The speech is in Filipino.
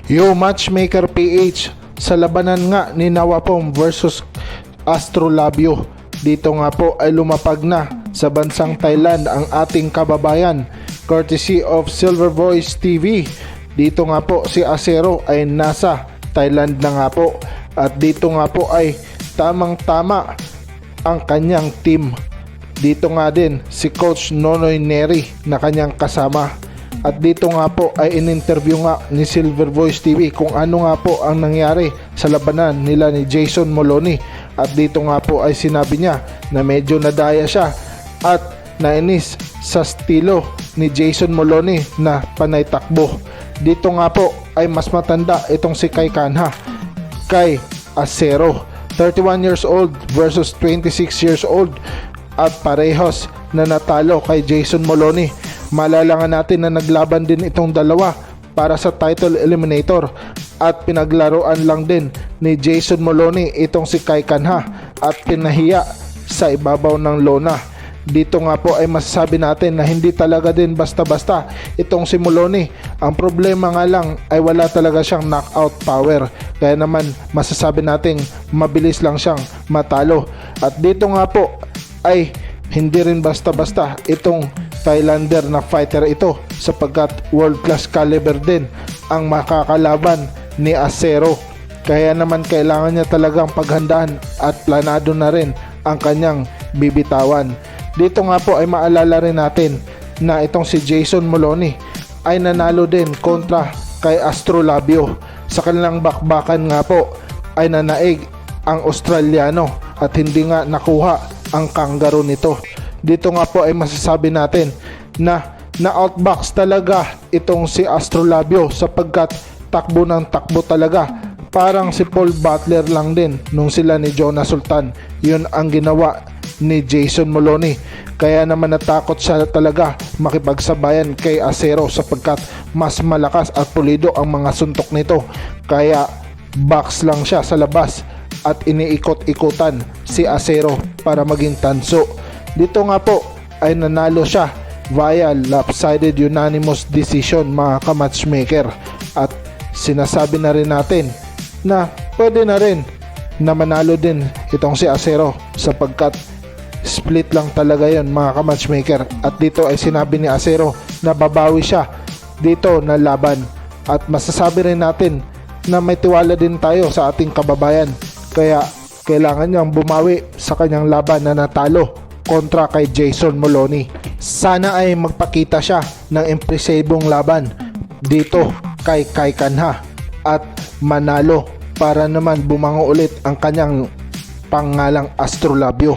Yo, Matchmaker PH, sa labanan nga ni Nawapom versus Astrolabio. Dito nga po ay lumapag na sa bansang Thailand ang ating kababayan, courtesy of Silver Voice TV. Dito nga po si Acero ay nasa Thailand na nga po, at dito nga po ay tamang-tama ang kanyang team. Dito nga din si Coach Nonoy Neri na kanyang kasama. At dito nga po ay in-interview nga ni Silver Voice TV kung ano nga po ang nangyari sa labanan nila ni Jason Moloney. At dito nga po ay sinabi niya na medyo nadaya siya at nainis sa estilo ni Jason Moloney na panay takbo. Dito nga po ay mas matanda itong si Kai Kanha, kay Acero, 31 years old versus 26 years old, at parehos na natalo kay Jason Moloney. Malalangan natin na naglaban din itong dalawa para sa title eliminator, at pinaglaruan lang din ni Jason Moloney itong si Kai Kanha at pinahiya sa ibabaw ng lona. Dito nga po ay masasabi natin na hindi talaga din basta-basta itong si Moloney. Ang problema nga lang ay wala talaga siyang knockout power, kaya naman masasabi natin mabilis lang siyang matalo. At dito nga po ay hindi rin basta-basta itong Thailander na fighter ito, sapagkat world class caliber din ang makakalaban ni Acero. Kaya naman kailangan niya talagang paghandaan at planado na rin ang kanyang bibitawan. Dito nga po ay maalala rin natin na itong si Jason Moloney ay nanalo din kontra kay Astrolabio. Sa kanilang bakbakan nga po ay nanaig ang Australiano at hindi nga nakuha ang kangaroo nito. Dito nga po ay masasabi natin na outbox talaga itong si Astrolabio, sapagkat takbo ng takbo talaga. Parang si Paul Butler lang din nung sila ni Jonas Sultan. Yun ang ginawa ni Jason Moloney. Kaya naman natakot siya talaga makipagsabayan kay Acero, sapagkat mas malakas at pulido ang mga suntok nito. Kaya box lang siya sa labas at iniikot-ikutan si Acero para maging tanso. Dito nga po ay nanalo siya via lopsided unanimous decision, mga ka-matchmaker. At sinasabi na rin natin na pwede na rin na manalo din itong si Acero, sapagkat split lang talaga yon, mga ka-matchmaker. At dito ay sinabi ni Acero na babawi siya dito na laban. At masasabi rin natin na may tiwala din tayo sa ating kababayan, kaya kailangan niyang bumawi sa kanyang laban na natalo kontra kay Jason Moloney. Sana ay magpakita siya ng impresibong laban dito kay Kai Kanha at manalo para naman bumango ulit ang kanyang pangalang Astrolabio.